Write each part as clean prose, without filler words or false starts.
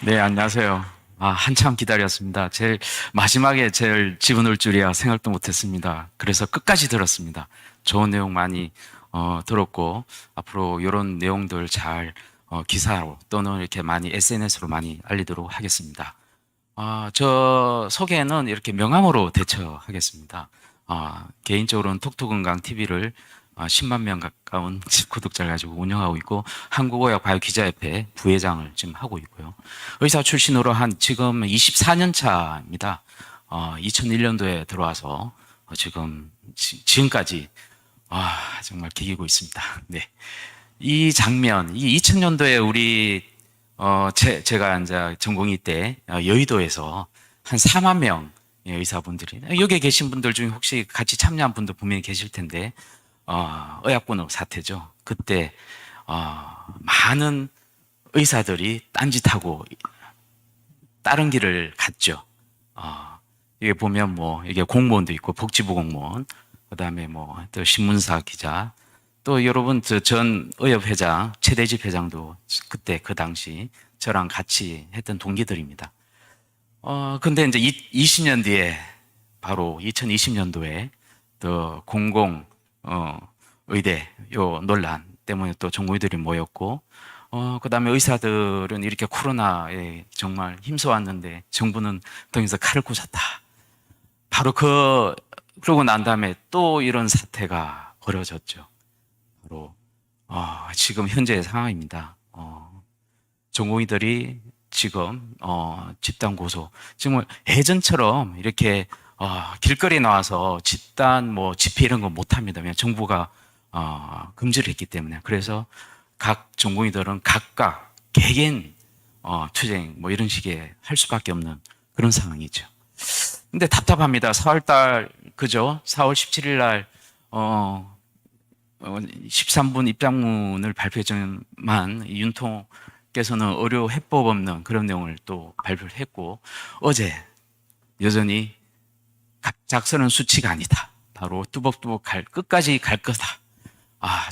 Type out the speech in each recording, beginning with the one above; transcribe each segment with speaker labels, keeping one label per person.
Speaker 1: 네, 안녕하세요. 한참 기다렸습니다. 마지막에 제일 집어넣을 줄이야 생각도 못했습니다. 그래서 끝까지 들었습니다. 좋은 내용 많이 들었고, 앞으로 이런 내용들 잘 기사로 또는 이렇게 많이 SNS로 많이 알리도록 하겠습니다. 저 소개는 이렇게 명함으로 대처하겠습니다. 개인적으로는 톡톡건강 TV를 10만 명 가까운 구독자를 가지고 운영하고 있고, 한국의학 바이오 기자협회 부회장을 지금 하고 있고요. 의사 출신으로 한 지금 24년 차입니다. 2001년도에 들어와서 지금까지 정말 기기고 있습니다. 네. 이 장면, 이 2000년도에 우리 제가 이제 전공의 때 여의도에서 한 4만 명 의사분들이 여기 계신 분들 중에 혹시 같이 참여한 분도 분명히 계실 텐데 의약분업 사태죠. 그때 많은 의사들이 딴짓하고 다른 길을 갔죠. 이게 보면 뭐 이게 공무원도 있고 복지부 공무원, 그다음에 뭐 또 신문사 기자, 또 여러분 전 의협회장 최대집 회장도 그때 그 당시 저랑 같이 했던 동기들입니다. 근데 이제 20년 뒤에 바로 2020년도에 또 공공 의대 요 논란 때문에 또 전공의들이 모였고, 그다음에 의사들은 이렇게 코로나에 정말 힘써왔는데 정부는 등에서 칼을 꽂았다. 바로 그러고 난 다음에 또 이런 사태가 벌어졌죠. 바로 지금 현재의 상황입니다. 전공의들이 지금 집단 고소, 지금 예전처럼 이렇게 길거리에 나와서 집단 뭐 집회 이런 거 못합니다. 왜냐면 정부가 금지를 했기 때문에. 그래서 각 전공의들은 각각 개개인 투쟁 뭐 이런 식의 할 수밖에 없는 그런 상황이죠. 근데 답답합니다. 4월 달 그죠? 4월 17일 날 13분 입장문을 발표했지만 윤통께서는 의료 해법 없는 그런 내용을 또 발표를 했고, 어제 여전히 갑작스러운 수치가 아니다. 바로 뚜벅뚜벅 끝까지 갈 거다.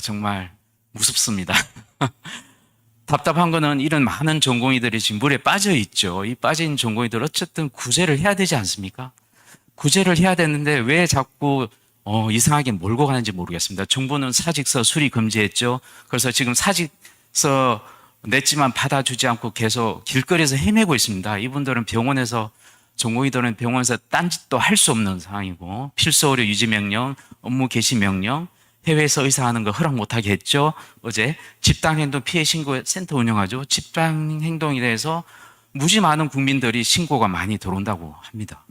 Speaker 1: 정말 무섭습니다. 답답한 거는 이런 많은 전공의들이 지금 물에 빠져 있죠. 이 빠진 전공의들 어쨌든 구제를 해야 되지 않습니까? 구제를 해야 되는데 왜 자꾸 이상하게 몰고 가는지 모르겠습니다. 정부는 사직서 수리 금지했죠. 그래서 지금 사직서 냈지만 받아주지 않고 계속 길거리에서 헤매고 있습니다. 이분들은 병원에서 전공의들은 병원에서 딴짓도 할 수 없는 상황이고, 필수 의료 유지 명령, 업무 개시 명령, 해외에서 의사하는 거 허락 못하게 했죠. 어제 집단행동 피해 신고 센터 운영하죠. 집단행동에 대해서 무지 많은 국민들이 신고가 많이 들어온다고 합니다.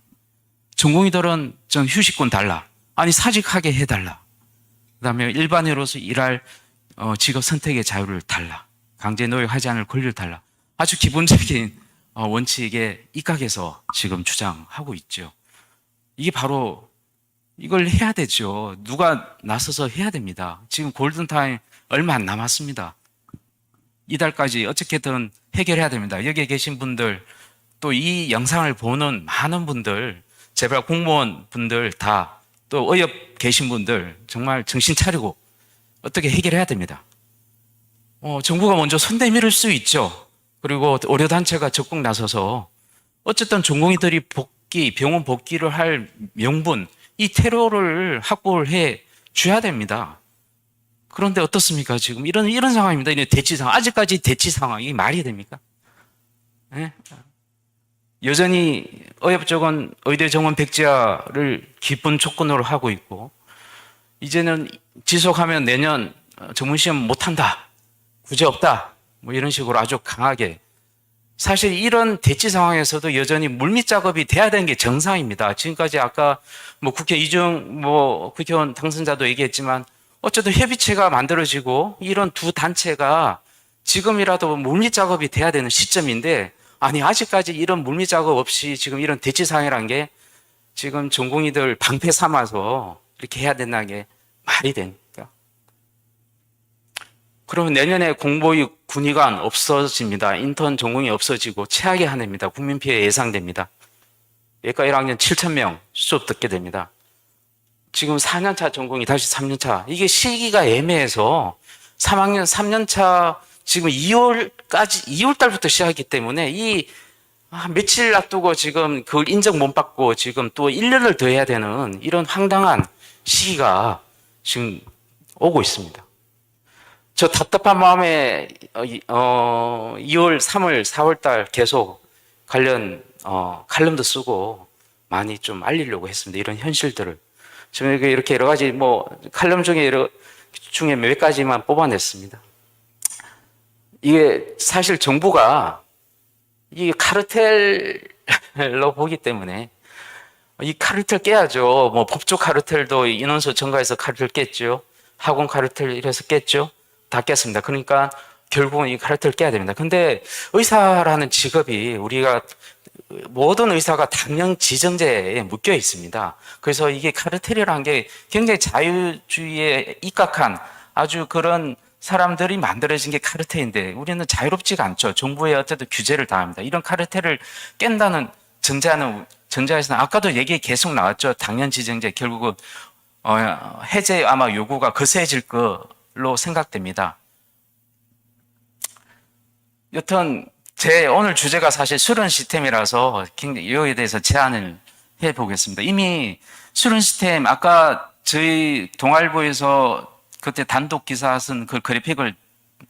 Speaker 1: 전공의들은 전 휴식권 달라. 아니 사직하게 해달라. 그다음에 일반인으로서 일할 직업 선택의 자유를 달라. 강제 노역하지 않을 권리를 달라. 아주 기본적인 원칙에 입각해서 지금 주장하고 있죠. 이게 바로 이걸 해야 되죠. 누가 나서서 해야 됩니다. 지금 골든타임 얼마 안 남았습니다. 이달까지 어떻게든 해결해야 됩니다. 여기에 계신 분들, 또 이 영상을 보는 많은 분들, 제발 공무원 분들 다, 또 의협 계신 분들 정말 정신 차리고 어떻게 해결해야 됩니다. 정부가 먼저 손 내밀을 수 있죠. 그리고 의료단체가 적극 나서서 어쨌든 전공의들이 병원 복귀를 할 명분, 이 테러를 확보를 해 줘야 됩니다. 그런데 어떻습니까? 지금 이런 상황입니다. 대치 상황. 아직까지 대치 상황이 말이 됩니까? 네? 여전히 의협 쪽은 의대 정원 백지화를 기본 조건으로 하고 있고, 이제는 지속하면 내년 전문시험 못한다. 구제 없다. 뭐 이런 식으로 아주 강하게. 사실 이런 대치 상황에서도 여전히 물밑 작업이 돼야 되는 게 정상입니다. 지금까지 아까 뭐 국회 국회의원 당선자도 얘기했지만 어쨌든 협의체가 만들어지고 이런 두 단체가 지금이라도 물밑 작업이 돼야 되는 시점인데, 아니 아직까지 이런 물밑 작업 없이 지금 이런 대치 상황이란 게 지금 전공의들 방패 삼아서 이렇게 해야 된다는 게 말이 됩니까? 그러면 내년에 공보육 군의관 없어집니다. 인턴 전공이 없어지고 최악의 한 해입니다. 국민 피해 예상됩니다. 예과 1학년 7천 명 수업 듣게 됩니다. 지금 4년차 전공이 다시 3년차. 이게 시기가 애매해서 3학년 3년차 지금 2월 2월 달부터 시작했기 때문에 며칠 놔두고 지금 그걸 인정 못 받고 지금 또 1년을 더 해야 되는 이런 황당한 시기가 지금 오고 있습니다. 저 답답한 마음에 2월, 3월, 4월 달 계속 관련 칼럼도 쓰고 많이 좀 알리려고 했습니다. 이런 현실들을. 지금 이렇게 여러 가지 칼럼 중에 몇 가지만 뽑아냈습니다. 이게 사실 정부가 이 카르텔로 보기 때문에 이 카르텔 깨야죠. 법조 카르텔도 인원수 증가해서 카르텔 깼죠. 학원 카르텔 이래서 깼죠. 다 깼습니다. 그러니까 결국은 이 카르텔 깨야 됩니다. 근데 의사라는 직업이 우리가 모든 의사가 당연 지정제에 묶여 있습니다. 그래서 이게 카르텔이라는 게 굉장히 자유주의에 입각한 아주 그런 사람들이 만들어진 게 카르텔인데 우리는 자유롭지가 않죠. 정부에 어쨌든 규제를 당합니다. 이런 카르텔을 깬다는 전제에서는 아까도 얘기 계속 나왔죠. 당연 지정제 결국은 해제 아마 요구가 거세질 걸로 생각됩니다. 여튼 제 오늘 주제가 사실 수련 시스템이라서 이거에 대해서 제안을 해보겠습니다. 이미 수련 시스템 아까 저희 동아일보에서 그때 단독 기사 쓴 그 그래픽을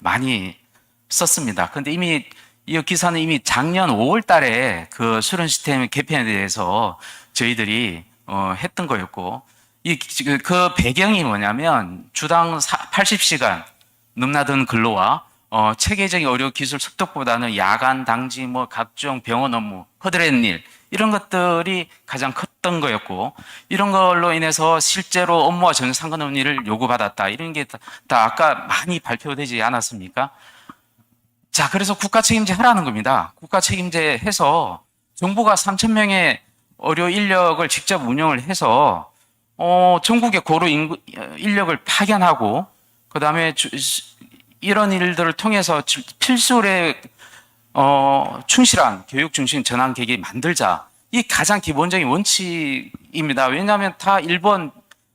Speaker 1: 많이 썼습니다. 근데 이미 이 기사는 이미 작년 5월 달에 그 수련 시스템 개편에 대해서 저희들이 했던 거였고 그 배경이 뭐냐면 주당 80시간 넘나든 근로와 체계적인 의료 기술 습득보다는 야간 당직 각종 병원 업무 허드렛 일 이런 것들이 가장 컸던 거였고 이런 걸로 인해서 실제로 업무와 전혀 상관없는 일을 요구받았다 이런 게 다 아까 많이 발표되지 않았습니까? 자, 그래서 국가 책임제 하라는 겁니다. 국가 책임제 해서 정부가 3,000명의 의료 인력을 직접 운영을 해서 전국의 고로 인력을 파견하고 그 다음에 이런 일들을 통해서 필수의 충실한 교육 중심 전환 계획이 만들자. 이 가장 기본적인 원칙입니다. 왜냐하면 다 일본,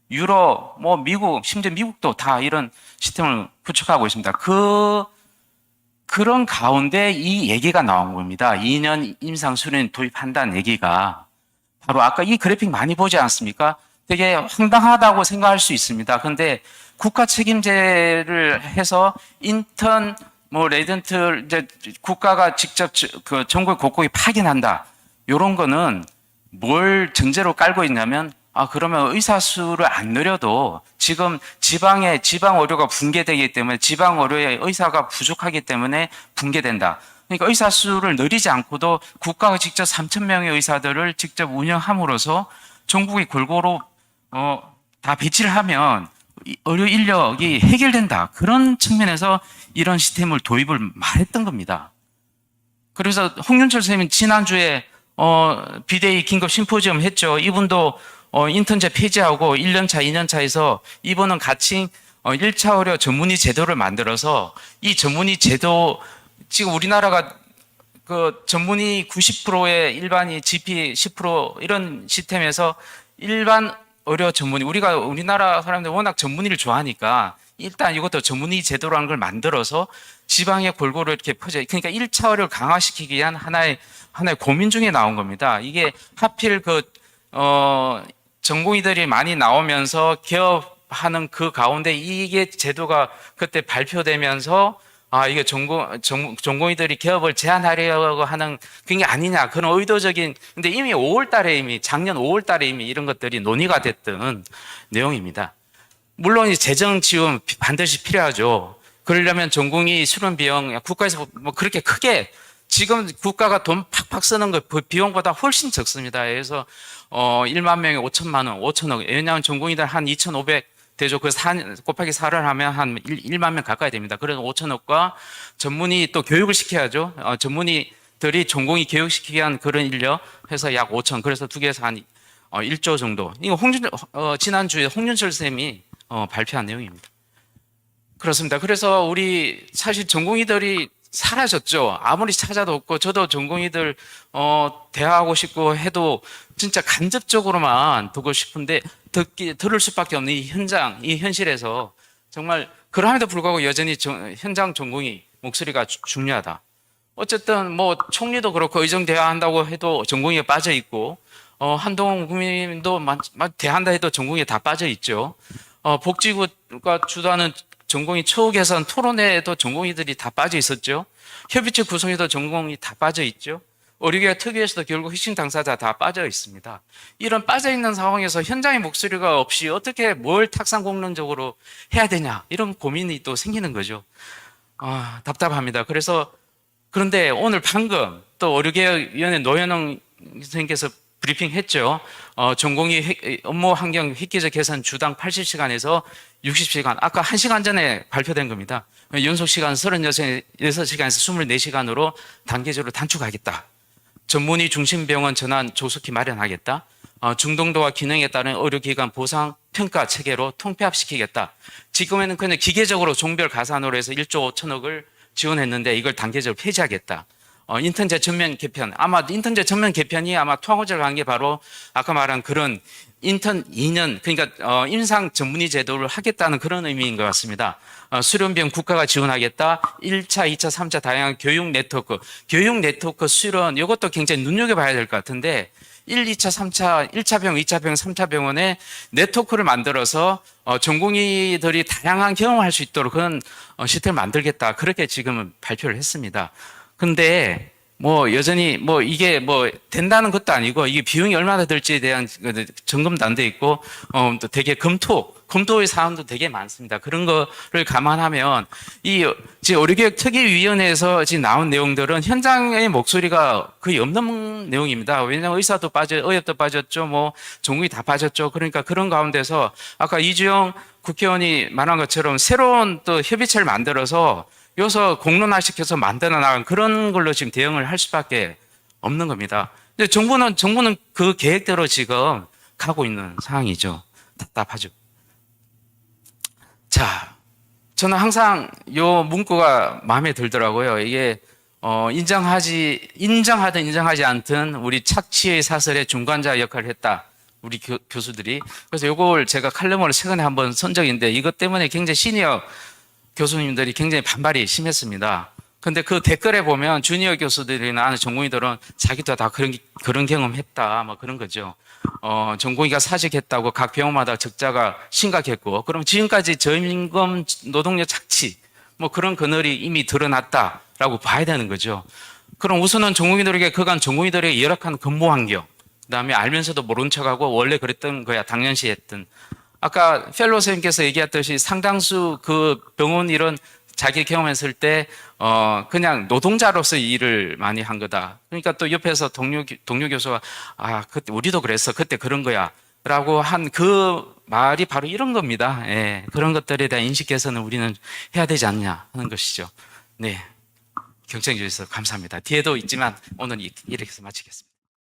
Speaker 1: 유럽, 미국, 심지어 미국도 다 이런 시스템을 구축하고 있습니다. 그런 가운데 이 얘기가 나온 겁니다. 2년 임상 수련 도입한다는 얘기가 바로 아까 이 그래픽 많이 보지 않습니까? 되게 황당하다고 생각할 수 있습니다. 근데 국가 책임제를 해서 인턴, 레지던트, 이제 국가가 직접 그 전국 곳곳에 파견한다. 요런 거는 뭘 전제로 깔고 있냐면, 그러면 의사 수를 안 늘려도 지금 지방 의료가 붕괴되기 때문에 지방 의료에 의사가 부족하기 때문에 붕괴된다. 그러니까 의사 수를 늘리지 않고도 국가가 직접 3,000명의 의사들을 직접 운영함으로써 전국이 골고루 다 배치를 하면 의료 인력이 해결된다. 그런 측면에서 이런 시스템을 도입을 말했던 겁니다. 그래서 홍윤철 선생님은 지난주에 비대위 긴급 심포지엄 했죠. 이분도 인턴제 폐지하고 1년차, 2년차에서 이분은 같이 1차 의료 전문의 제도를 만들어서 이 전문의 제도 지금 우리나라가 그 전문의 90%의 일반이 GP 10% 이런 시스템에서 일반 의료 전문의 우리나라 사람들 워낙 전문의를 좋아하니까 일단 이것도 전문의 제도라는 걸 만들어서 지방에 골고루 이렇게 퍼져. 그러니까 1차 의료를 강화시키기 위한 하나의 고민 중에 나온 겁니다. 이게 하필 전공의들이 많이 나오면서 개업하는 그 가운데 이게 제도가 그때 발표되면서 이게 전공의들이 개업을 제한하려고 하는 그게 아니냐. 그런 의도적인, 근데 이미 작년 5월 달에 이미 이런 것들이 논의가 됐던 내용입니다. 물론 재정 지원 반드시 필요하죠. 그러려면 전공의 수련 비용, 국가에서 그렇게 크게, 지금 국가가 돈 팍팍 쓰는 거 비용보다 훨씬 적습니다. 그래서 1만 명에 5천만 원, 5천억. 왜냐하면 전공의들 한 2,500 되죠. 그 곱하기 4를 하면 한 1만 명 가까이 됩니다. 그래서 5천억과 전문의 또 교육을 시켜야죠. 전문의들이 전공의 교육시키기 위한 그런 인력 해서 약 5천. 그래서 두 개에서 한 1조 정도. 이거 지난주에 홍윤철 쌤이 발표한 내용입니다. 그렇습니다. 그래서 우리 사실 전공의들이 사라졌죠. 아무리 찾아도 없고, 저도 전공의들 대화하고 싶고 해도 진짜 간접적으로만 듣고 싶은데 들을 수밖에 없는 이 현실에서 정말 그럼에도 불구하고 여전히 현장 전공의 목소리가 중요하다. 어쨌든 뭐 총리도 그렇고 의정대화 한다고 해도 전공의에 빠져 있고, 한동훈 국민도 대한다 해도 전공의에 다 빠져 있죠. 복지부가 주도하는 전공의 처우 개선 토론회에도 전공의들이 다 빠져 있었죠. 협의체 구성에도 전공의 다 빠져 있죠. 의료개혁 특위에서도 결국 핵심 당사자 다 빠져 있습니다. 이런 빠져 있는 상황에서 현장의 목소리가 없이 어떻게 뭘 탁상공론적으로 해야 되냐, 이런 고민이 또 생기는 거죠. 답답합니다. 그런데 오늘 방금 또 의료개혁위원회 노현웅 선생님께서 브리핑했죠. 전공의 업무 환경 획기적 개선 주당 80시간에서 60시간, 아까 1시간 전에 발표된 겁니다. 연속 시간 36시간에서 24시간으로 단계적으로 단축하겠다. 전문의 중심 병원 전환 조속히 마련하겠다. 중동도와 기능에 따른 의료기관 보상 평가 체계로 통폐합시키겠다. 지금에는 그냥 기계적으로 종별 가산으로 해서 1조 5천억을 지원했는데 이걸 단계적으로 폐지하겠다. 인턴제 전면 개편, 아마 인턴제 전면 개편이 아마 통합을 간 게 바로 아까 말한 그런 인턴 2년, 그러니까 임상 전문의 제도를 하겠다는 그런 의미인 것 같습니다. 수련비용 국가가 지원하겠다. 1차, 2차, 3차 다양한 교육 네트워크 수련, 이것도 굉장히 눈여겨봐야 될 것 같은데 1, 2차, 3차, 1차 병원, 2차 병원, 3차 병원에 네트워크를 만들어서 전공의들이 다양한 경험을 할 수 있도록 그런 시스템을 만들겠다. 그렇게 지금은 발표를 했습니다. 근데 여전히 이게 된다는 것도 아니고 이게 비용이 얼마나 들지에 대한 점검도 안 돼 있고 또 되게 검토의 사항도 되게 많습니다. 그런 거를 감안하면 이 의료개혁 특위위원회에서 지금 나온 내용들은 현장의 목소리가 거의 없는 내용입니다. 왜냐하면 의사도 의협도 빠졌죠, 전공이 다 빠졌죠. 그러니까 그런 가운데서 아까 이주영 국회의원이 말한 것처럼 새로운 또 협의체를 만들어서 여기서 공론화시켜서 만들어 나간 그런 걸로 지금 대응을 할 수밖에 없는 겁니다. 근데 정부는 그 계획대로 지금 가고 있는 상황이죠. 답답하죠. 자, 저는 항상 요 문구가 마음에 들더라고요. 이게 인정하든 인정하지 않든 우리 착취의 사설의 중간자 역할을 했다. 우리 교수들이. 그래서 요걸 제가 칼럼으로 최근에 한번 쓴 적이 있는데 이것 때문에 굉장히 시니어 교수님들이 굉장히 반발이 심했습니다. 근데 그 댓글에 보면 주니어 교수들이나 전공의들은 자기도 다 그런 경험했다, 그런 거죠. 전공의가 사직했다고 각 병원마다 적자가 심각했고, 그럼 지금까지 저임금 노동력 착취, 그런 그늘이 이미 드러났다라고 봐야 되는 거죠. 그럼 우선은 전공의들에게 그간 전공의들에게 열악한 근무 환경, 그다음에 알면서도 모른 척하고 원래 그랬던 거야, 당연시 했던. 아까 펠로 선생님께서 얘기했듯이 상당수 그 병원 일은 자기 경험했을 때 그냥 노동자로서 일을 많이 한 거다. 그러니까 또 옆에서 동료 교수가 그때 우리도 그랬어. 그때 그런 거야. 라고 한 그 말이 바로 이런 겁니다. 예, 그런 것들에 대한 인식 개선을 우리는 해야 되지 않냐 하는 것이죠. 네. 경청해 주셔서 감사합니다. 뒤에도 있지만 오늘 이렇게 해서 마치겠습니다.